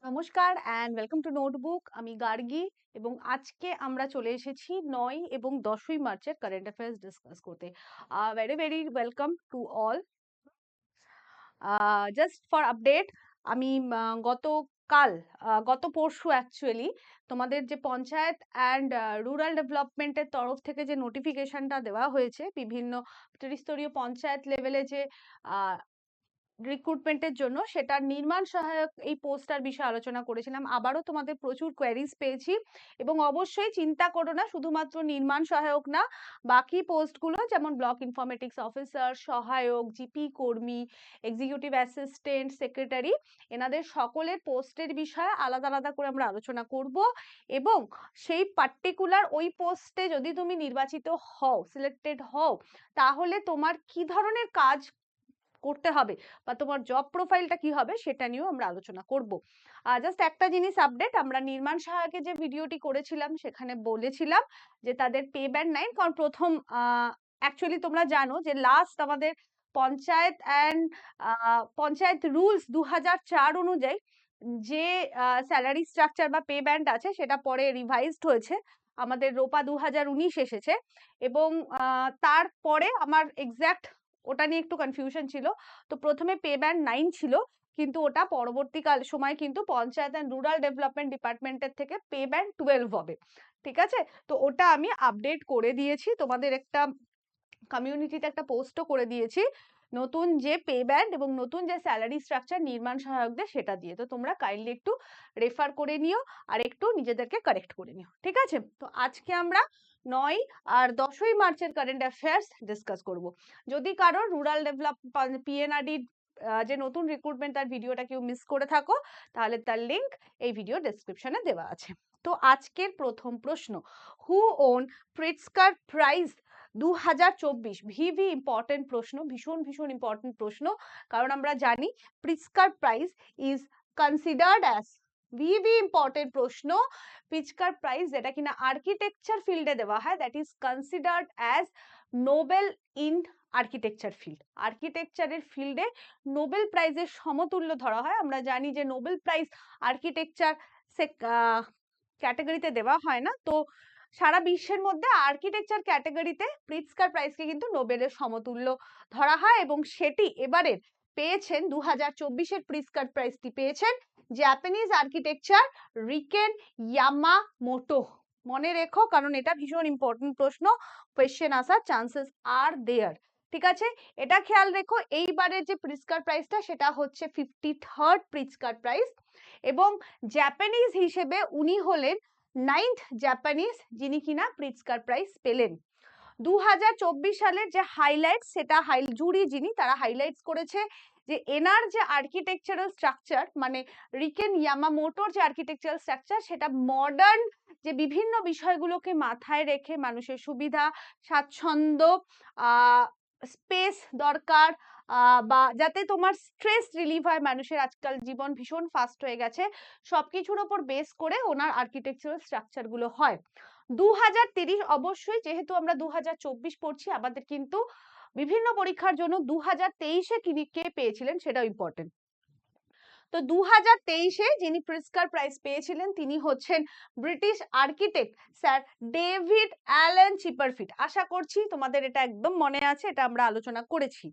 নমস্কার and welcome to notebook. আমি গার্গী এবং আজকে আমরা চলে এসেছি 9 এবং 10ই মার্চের কারেন্ট অ্যাফেয়ার্স ডিসকাস করতে। Very very welcome to all. Just for update, আমি গত পরশু অ্যাকচুয়ালি তোমাদের যে পঞ্চায়েত অ্যান্ড রুরাল ডেভেলপমেন্টের তরফ থেকে যে নোটিফিকেশনটা দেওয়া হয়েছে বিভিন্ন ত্রিস্তরীয় পঞ্চায়েত লেভেলে যে রিক্রুটমেন্টের জন্য, সেটার নির্মাণ সহায়ক এই পোস্টার বিষয়ে আলোচনা করেছিলাম। আবারও তোমাদের প্রচুর কোয়েরিজ পেয়েছি এবং অবশ্যই চিন্তা করো না, শুধুমাত্র নির্মাণ সহায়ক না, বাকি পোস্টগুলো যেমন ব্লক ইনফরমেটিক্স অফিসার, সহায়ক, জিপি কর্মী, এক্সিকিউটিভ অ্যাসিস্ট্যান্ট, সেক্রেটারি, এনাদের সকলের পোস্টের বিষয়ে আলাদা আলাদা করে আমরা আলোচনা করব। এবং সেই পার্টিকুলার ওই পোস্টে যদি তুমি নির্বাচিত হও, সিলেক্টেড হও, তাহলে তোমার কি ধরনের কাজ করতে হবে বা তোমার জব প্রোফাইলটা কি হবে সেটা নিয়েও আমরা আলোচনা করব। জাস্ট একটা জিনিস আপডেট, আমরা নির্মাণ সহায়কের যে ভিডিওটি করেছিলাম সেখানে বলেছিলাম যে তাদের পে ব্যান্ড 9, কারণ প্রথম অ্যাকচুয়ালি তোমরা জানো যে লাস্ট আমাদের পঞ্চায়েত রুলস 2004 অনুযায়ী যে স্যালারি স্ট্রাকচার বা পে ব্যান্ড আছে সেটা পরে রিভাইজড হয়েছে, আমাদের রোপা 2019 এসেছে এবং তারপরে আমার এক্সাক্ট ওটা নিয়ে একটু কনফিউশন ছিল। তো প্রথমে পে ব্যান্ড 9 ছিল, কিন্তু ওটা পরবর্তীকাল সময় কিন্তু পঞ্চায়েত অ্যান্ড রুরাল ডেভেলপমেন্ট ডিপার্টমেন্টের থেকে পে ব্যান্ড 12 হবে। ঠিক আছে, তো ওটা আমি আপডেট করে দিয়েছি, তোমাদের একটা কমিউনিটিতে একটা পোস্টও করে দিয়েছি নতুন যে পে ব্যান্ড এবং নতুন যে স্যালারি স্ট্রাকচার নির্মাণ সহায়কদের সেটা দিয়ে। তো তোমরা কাইন্ডলি একটু রেফার করে নিও আর একটু নিজেদেরকে কারেক্ট করে নিও। ঠিক আছে, তো আজকে আমরা 9 আর 10ই মার্চের কারেন্ট অ্যাফেয়ার্স ডিসকাস করব। যদি কারো রুরাল ডেভেলপমেন্ট পিএনআরডি যে নতুন রিক্রুটমেন্ট তার ভিডিওটা কেউ মিস করে থাকো, তাহলে তার লিংক এই ভিডিও ডেসক্রিপশনে দেওয়া আছে। তো আজকের প্রথম প্রশ্ন, who won Pritzker prize 2024? VV important প্রশ্ন, ভীষণ ভীষণ ইম্পর্টেন্ট প্রশ্ন, কারণ আমরা জানি Pritzker prize is considered as, VV important প্রশ্ন, প্রিটজকার প্রাইজ যেটা কিনা আর্কিটেকচার ফিল্ডে দেওয়া হয়, that is considered as Nobel in architecture field. আর্কিটেকচারের ফিল্ডে নোবেল প্রাইজের সমতুল্য ধরা হয়। আমরা জানি যে নোবেল প্রাইজ আর্কিটেকচার ক্যাটাগরিতে দেওয়া হয় না, তো সারা বিশ্বের মধ্যে আর্কিটেকচার ক্যাটাগরিতে প্রিটজকার প্রাইজকে কিন্তু নোবেলের সমতুল্য ধরা হয় এবং সেটি এবারের পেয়েছেন 2024-এর প্রিটজকার প্রাইজটি পেয়েছেন জাপানিজ আর্কিটেকচার রিকেন ইয়ামামোটো। মনে রেখো, কারণ এটা ভীষণ ইম্পর্টেন্ট প্রশ্ন, কোয়েশ্চেন আসার চান্সেস আর দেয়ার। ঠিক আছে, এটা খেয়াল রেখো, এইবারের যে প্রিটজকার প্রাইজটা সেটা হচ্ছে 53rd প্রিটজকার প্রাইজ এবং জাপানিজ হিসেবে উনি হলেন 9th জাপানিজ যিনি কিনা প্রিটজকার প্রাইজ পেলেন। 2024 সালের যে হাইলাইট, সেটা জুরি যিনি তারা হাইলাইটস করেছে যে এনার যে আর্কিটেকচারাল স্ট্রাকচার, মানে রিকেন ইয়ামামোটোর যে আর্কিটেকচারাল স্ট্রাকচার, সেটা মডার্ন যে বিভিন্ন বিষয়গুলোকে মাথায় রেখে মানুষের সুবিধা, স্বাচ্ছন্দ্য, স্পেস দরকার, বা যাতে তোমার স্ট্রেস রিলিভ হয়, মানুষের আজকাল জীবন ভীষণ ফাস্ট হয়ে গেছে, সবকিছুর ওপর বেস করে ওনার আর্কিটেকচারাল স্ট্রাকচার গুলো হয়। 2030 অবশ্যই, যেহেতু আমরা 2024 পড়ছি, আমাদের কিন্তু বিভিন্ন পরীক্ষার জন্য 2023-এ তিনি কে পেয়েছিলেন সেটাও ইম্পর্টেন্ট। তো 2023-এ যিনি প্রিটজকার প্রাইজ পেয়েছিলেন তিনি হচ্ছেন British architect sir David Alan Chipperfield. আশা করছি তোমাদের এটা একদম মনে আছে, এটা আমরা আলোচনা করেছি।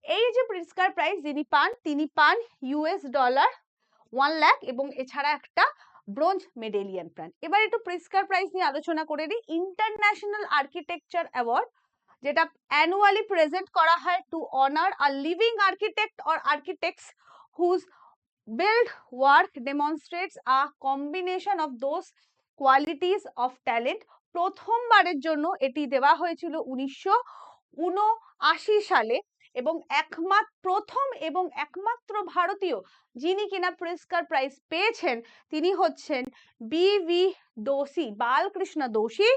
এই যে প্রিটজকার প্রাইজ যিনি পান, তিনি পান $1 লাখ এবং এছাড়া একটা ব্রোঞ্জ মেডেলিয়ান পান। এবার একটু প্রিটজকার প্রাইজ নিয়ে আলোচনা করে দিই। ইন্টারন্যাশনাল আর্কিটেকচার অ্যাওয়ার্ড, যেটা অ্যানুয়ালি প্রেজেন্ট করা হয় to honour a living architect or architects whose build work demonstrates a combination of those qualities of talent। প্রথমবারের জন্য এটি দেওয়া হয়েছিল 1979 সালে এবং প্রথম এবং একমাত্র ভারতীয় যিনি কিনা প্রিটজকার প্রাইজ পেয়েছেন তিনি হচ্ছেন বি.ভি. দোশী, বালকৃষ্ণ দোশী,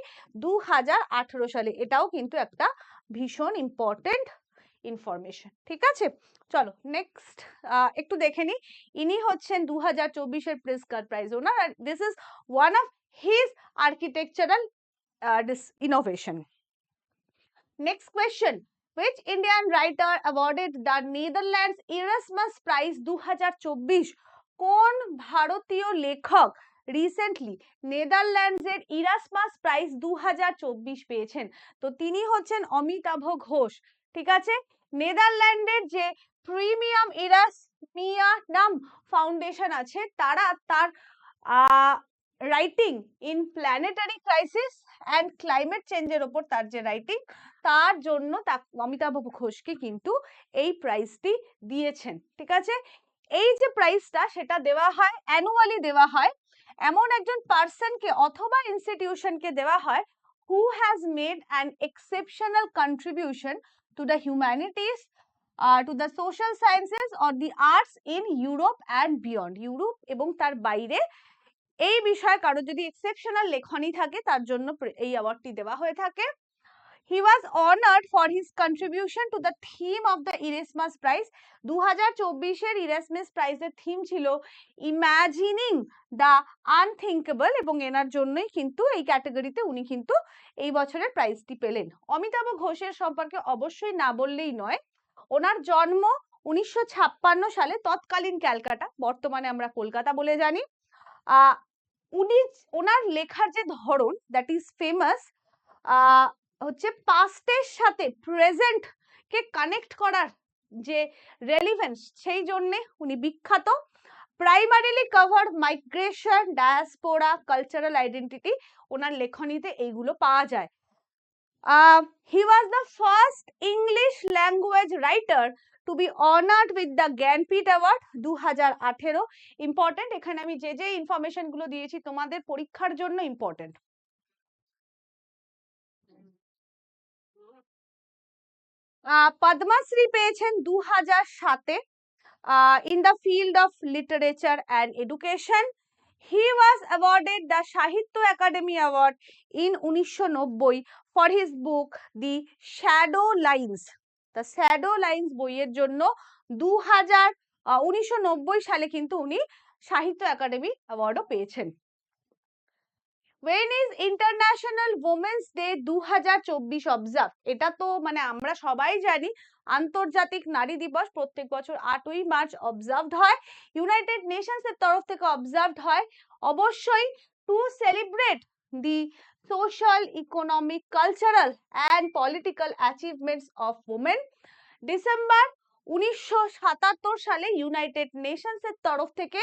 2018 সালে। এটাও কিন্তু একটা ভীষণ ইম্পর্টেন্ট ইনফরমেশন। ঠিক আছে, চলো নেক্সট একটু দেখে নি। ইনি হচ্ছেন 2024-এর প্রিটজকার প্রাইজ ওনার, আর this is one of his architectural innovation. Next question, which Indian writer awarded the Netherlands Erasmus Prize 2024 কোন ভারতীয় লেখক রিসেন্টলি নেদারল্যান্ডসের ইরাসমাস প্রাইজ 2024 পেয়েছেন? তো তিনি হচ্ছেন অমিতাভ ঘোষ। ঠিক আছে, নেদারল্যান্ডের যে প্রিমিয়াম ইরাসমিয়ানাম ফাউন্ডেশন আছে, তারা তার writing in planetary crisis and climate চেঞ্জের ওপর তার যে রাইটিং, তার জন্য অমিতাভ ঘোষকে কিন্তু এই প্রাইজটি দিয়েছেন। ঠিক আছে, এই যে প্রাইজটা সেটা দেওয়া হয়, অ্যানুয়ালি দেওয়া হয় এমন একজন পার্সনকে অথবা ইনস্টিটিউশনকে দেওয়া হয় who has made an exceptional contribution to the humanities, to the social sciences or the arts in Europe and beyond. Europe এবং তার বাইরে এই বিষয়ে কারো যদি এক্সেপশনাল লেখনী থাকে তার জন্য এই অ্যাওয়ার্ডটি দেওয়া হয়ে থাকে। He was honored for his contribution to the theme of the Erasmus Prize. 2024 এর Erasmus Prize এর থিম ছিল ইমাজিনিং দ্য আনথিঙ্কেবল, এবং এনার জন্যই কিন্তু এই ক্যাটাগরিতে উনি কিন্তু এই বছরের প্রাইজটি পেলেন। অমিতাভ ঘোষের সম্পর্কে অবশ্যই না বললেই নয়। ওনার জন্ম 1956 সালে তৎকালীন ক্যালকাটা, বর্তমানে আমরা কলকাতা বলে জানি। ওনার লেখার যে ধরন, দ্যাট ইজ ফেমাস, হচ্ছে পাস্টের সাথে প্রেজেন্ট কে কানেক্ট করার যে রেলিভেন্স, সেই জন্য উনি বিখ্যাত। Primarily covered migration, diaspora, cultural identity, ওনার লেখনীতে এইগুলো পাওয়া যায়। He was the first English language writer to be honoured with the Jnanpith award 2018। Important, এখানে আমি যে যে ইনফরমেশন গুলো দিয়েছি তোমাদের পরীক্ষার জন্য ইম্পর্টেন্ট। পদ্মশ্রী পেয়েছেন 2007-এ in the field of literature and education. He was awarded the Sahitya Academy Award in 1990 for his book The Shadow Lines. The Shadow Lines বইয়ের জন্য 1990 সালে কিন্তু উনি সাহিত্য একাডেমি অ্যাওয়ার্ডও পেয়েছেন। When is International Women's Day 2024 observed? এটা তো মানে আমরা সবাই জানি, আন্তর্জাতিক নারী দিবস প্রত্যেক বছর 8ই মার্চ অবজার্ভড হয়। ইউনাইটেড নেশনস এর তরফ থেকে অবজার্ভড হয় অবশ্যই to celebrate the social, economic, cultural and political achievements of women. December 1977 সালে ইউনাইটেড নেশনস এর তরফ থেকে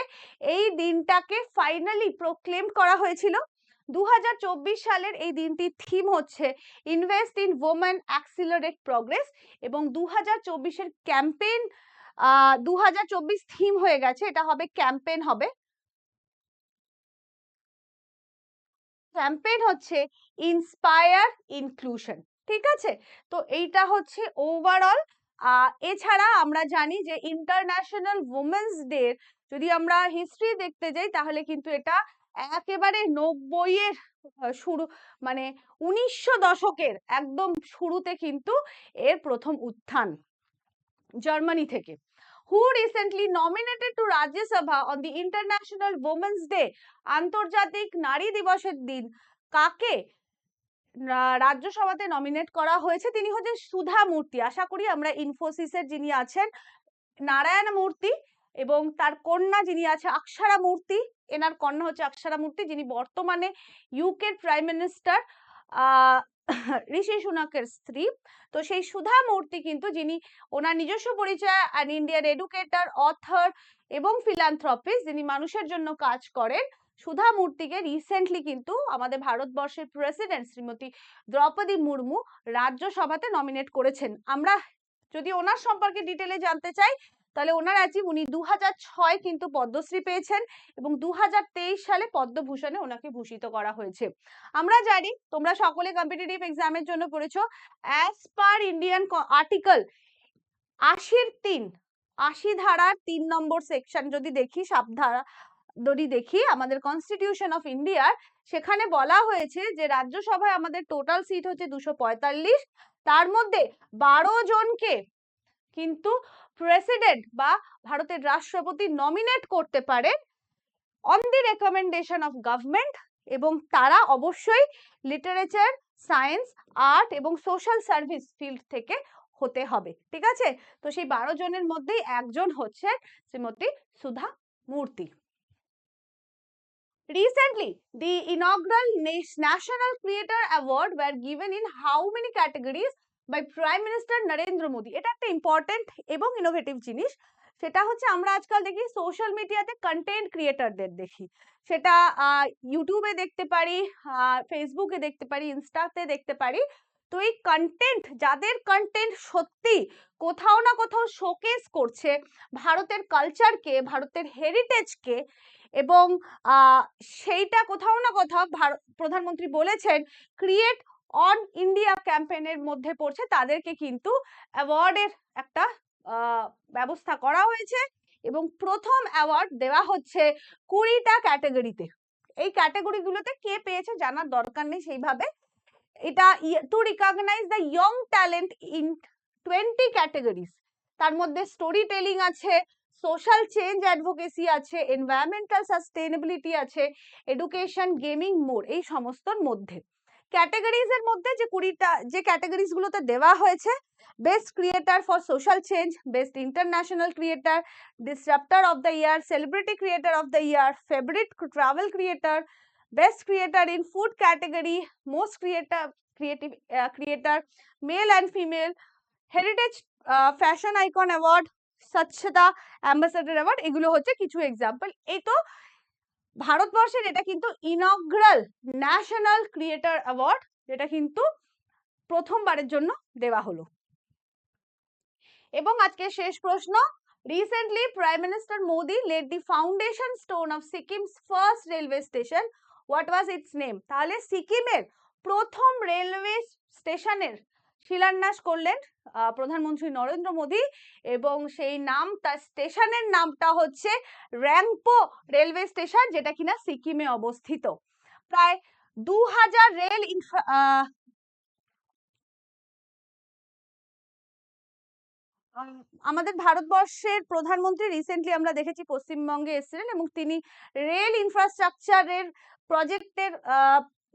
এই দিনটাকে ফাইনালি প্রোক্লেম করা হয়েছিল। 2024 সালের এই দিনটির থিম হচ্ছে invest in women, accelerate progress, এবং 2024 এর ক্যাম্পেইন 2024 থিম হয়ে গেছে, এটা হবে ক্যাম্পেইন হবে। ক্যাম্পেইন হচ্ছে ইন্সপায়ার ইনক্লুশন। ঠিক আছে, তো এইটা হচ্ছে ওভারঅল। এছাড়া আমরা জানি যে ইন্টারন্যাশনাল ওমেন্স ডে যদি আমরা হিস্ট্রি দেখতে যাই তাহলে কিন্তু এটা একেবারে 90-এর শুরু, মানে 1900 দশকের একদম শুরুতে কিন্তু এর প্রথম উত্থান জার্মানি থেকে। Who recently nominated to Rajya Sabha on the International Women's Day, আন্তর্জাতিক নারী দিবসের দিন কাকে রাজ্যসভাতে নমিনেট করা হয়েছে? তিনি হচ্ছেন সুধা মূর্তি। আশা করি আমরা ইনফোসিসের যিনি আছেন নারায়ণ মূর্তি এবং তার কন্যা যিনি আছে অক্ষরা মূর্তি, এনার কন্যা হচ্ছে অক্ষরা মূর্তি, যিনি বর্তমানে ইউকের প্রাইম মিনিস্টার ঋষি সুনাকের স্ত্রী। তো সেই সুধা মূর্তি কিন্তু, যিনি ওনার নিজস্ব পরিচয় অ্যান ইন্ডিয়ান এডুকেটর, অথর এবং ফিলান্থ্রপিস্ট, যিনি মানুষের জন্য কাজ করেন, সুধা মূর্তিকে রিসেন্টলি কিন্তু আমাদের ভারতবর্ষের প্রেসিডেন্ট শ্রীমতী দ্রৌপদী মুর্মু রাজ্যসভাতে নমিনেট করেছেন। আমরা যদি ওনার সম্পর্কে ডিটেলে জানতে চাই তাহলে ওনার অ্যাচিভ, উনি 2006 কিন্তু পদ্মশ্রী পেয়েছেন এবং 2023 সালে পদ্মভূষণে ওনাকে ভূষিত করা হয়েছে। আমরা জানি তোমরা সকলে কম্পিটিটিভ এক্সামের জন্য পড়েছো, অ্যাজ পার ইন্ডিয়ান আর্টিকেল 80 ধারার 3 নম্বর সেকশন যদি দেখি, সাবধারা যদি দেখি আমাদের কনস্টিটিউশন অফ ইন্ডিয়ার, সেখানে বলা হয়েছে যে রাজ্যসভায় আমাদের টোটাল সিট হচ্ছে 245, তার মধ্যে 12 জনকে কিন্তু প্রেসিডেন্ট বা ভারতের রাষ্ট্রপতি নমিনেট করতে পারে on the recommendation of government, এবং তারা অবশ্যই লিটারেচার, সায়েন্স, আর্ট এবং সোশ্যাল সার্ভিস ফিল্ড থেকে হতে হবে। ঠিক আছে, তো সেই 12 জনের মধ্যেই একজন হচ্ছে শ্রীমতী সুধা Murthy. Recently, the inaugural National Creator Award were given in how many categories by Prime Minister Narendra Modi? এটা একটা ইম্পর্টেন্ট এবং ইনোভেটিভ জিনিস। সেটা হচ্ছে আমরা আজকাল দেখি সোশ্যাল মিডিয়াতে কন্টেন্ট ক্রিয়েটরদের দেখি, সেটা ইউটিউবে দেখতে পারি, ফেসবুকে দেখতে পারি, ইনস্টাতে দেখতে পারি। তো এই কন্টেন্ট, যাদের কন্টেন্ট সত্যি কোথাও না কোথাও শোকেস করছে ভারতের কালচারকে, ভারতের হেরিটেজকে, এবং সেইটা কোথাও না কোথাও প্রধানমন্ত্রী বলেছেন ক্রিয়েট অন ইন্ডিয়া ক্যাম্পেইনের মধ্যে পড়ছে, তাদেরকে কিন্তু অ্যাওয়ার্ডের একটা ব্যবস্থা করা হয়েছে এবং প্রথম অ্যাওয়ার্ড দেওয়া হচ্ছে 20টা ক্যাটাগরিতে। এই ক্যাটাগরিগুলোতে কে পেয়েছে জানার দরকার নেই সেইভাবে। এটা to recognise the young talent in 20 categories. তার মধ্যে স্টোরি টেলিং আছে, সোশ্যাল চেঞ্জ অ্যাডভোকেসি আছে, এনভায়রনমেন্টাল সাস্টেনেবিলিটি আছে, এডুকেশন, গেমিং, মোর, এই সমস্তর মধ্যে। ক্যাটাগরিজ এর মধ্যে যে 20টা যে ক্যাটাগরিজ গুলোতে দেওয়া হয়েছে, best creator for social change, best international creator, disruptor of the year, celebrity creator of the year, favourite travel creator, best creator in food category, most creative creator male and female, heritage fashion icon award, Swachhata ambassador award, এগুলো হচ্ছে কিছু example. এই তো ভারতবর্ষের এটা কিন্তু ইনগ্রাল national creator award, যেটা কিন্তু প্রথমবারের জন্য দেওয়া হলো। এবং আজকে শেষ প্রশ্ন, recently prime minister Modi laid the foundation stone of Sikkim's first railway station, what was its name? তাহলে সিকিমের প্রথম রেলওয়ে স্টেশনের শিলান্যাস করলেন প্রধানমন্ত্রী নরেন্দ্র মোদী, এবং সেই নাম, তার স্টেশনের নামটা হচ্ছে র্যাংপো রেলওয়ে স্টেশন, যেটা কিনা সিকিমে অবস্থিত। প্রায় 2000 রেল আমাদের ভারতবর্ষের প্রধানমন্ত্রী রিসেন্টলি আমরা দেখেছি পশ্চিমবঙ্গে এসেছিলেন এবং তিনি রেল ইনফ্রাস্ট্রাকচারের প্রজেক্টের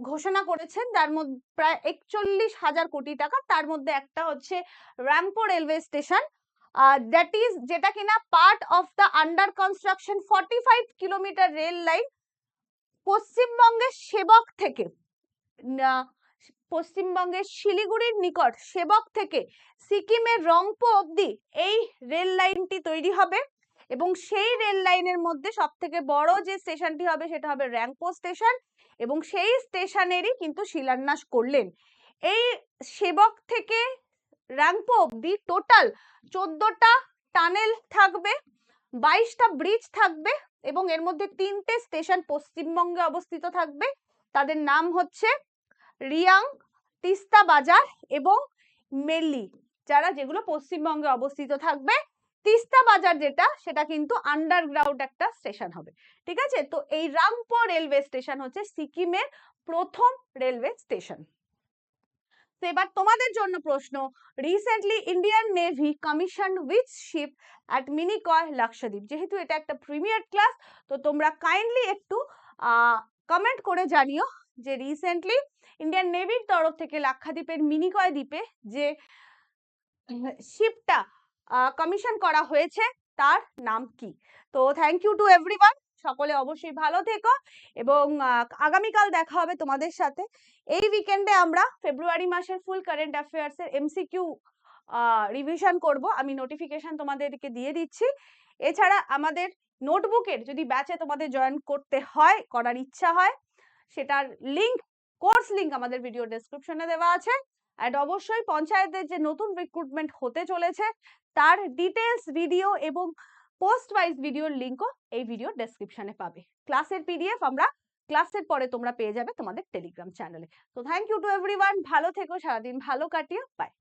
ঘোষণা করেছেন, যার মধ্যে প্রায় 41,000 কোটি টাকা। তার মধ্যে একটা হচ্ছে র্যাম্পো রেলওয়ে স্টেশন, দ্যাট ইজ, যেটা কিনা part of the under construction 45 kilometre rail line পশ্চিমবঙ্গের সেবক থেকে, পশ্চিমবঙ্গের শিলিগুড়ির নিকট সেবক থেকে সিকিমের রংপো অবধি এই রেল লাইনটি তৈরি হবে। এবং সেই রেল লাইনের মধ্যে সব থেকে বড় যে স্টেশনটি হবে সেটা হবে র্যাংপো স্টেশন, এবং সেই স্টেশনেরই কিন্তু শিলান্যাস করলেন। এই সেবক থেকে র্যাংপো অবধি টোটাল 14টা টানেল থাকবে, 22টা ব্রিজ থাকবে, এবং এর মধ্যে 3টে স্টেশন পশ্চিমবঙ্গে অবস্থিত থাকবে। তাদের নাম হচ্ছে রিয়াং, তিস্তা বাজার এবং মেল্লি, যেগুলো পশ্চিমবঙ্গে অবস্থিত থাকবে। তিস্তা বাজার যেটা, সেটা কিন্তু আন্ডারগ্রাউন্ড একটা স্টেশন হবে। ঠিক আছে, তো এই রাংপো রেলওয়ে স্টেশন হচ্ছে সিকিমের প্রথম রেলওয়ে স্টেশন। তো এবার তোমাদের জন্য প্রশ্ন, recently Indian Navy commission which ship at Minicoy Lakshadweep? যেহেতু এটা একটা প্রিমিয়ার ক্লাস, তো তোমরা কাইন্ডলি একটু কমেন্ট করে জানিও যে রিসেন্টলি ইন্ডিয়ান নেভির তরফ থেকে লাক্ষাদ্বীপের মিনিকয় দ্বীপে যে শিপটা কমিশন করা হয়েছে তার নাম কি? তো থ্যাংক ইউ টু এভরিওয়ান, সকলে অবশ্যই ভালো থেকো, এবং আগামীকাল দেখা হবে তোমাদের সাথে। এই উইকেন্ডে আমরা ফেব্রুয়ারি মাসের ফুল কারেন্ট অ্যাফেয়ার্স এর এমসিকিউ রিভিশন করব, আমি নোটিফিকেশন তোমাদেরকে দিয়ে দিচ্ছি। এছাড়া আমাদের নোটবুকের যদি ব্যাচে তোমাদের জয়েন করতে হয়, করার ইচ্ছা হয়, সেটার লিংক, কোর্স লিংক আমাদের ভিডিও ডেসক্রিপশনে দেওয়া আছে। আর অবশ্যই পঞ্চায়েতের যে নতুন রিক্রুটমেন্ট হতে চলেছে তার ডিটেলস ভিডিও এবং পোস্ট ওয়াইজ ভিডিওর লিংকও এই ভিডিও ডেসক্রিপশনে পাবে। ক্লাসের পিডিএফ আমরা ক্লাসের পরে তোমরা পেয়ে যাবে তোমাদের টেলিগ্রাম চ্যানেলে। তো থ্যাংক ইউ টু এভরিওয়ান, ভালো থেকো, সারাদিন ভালো কাটিও, বাই।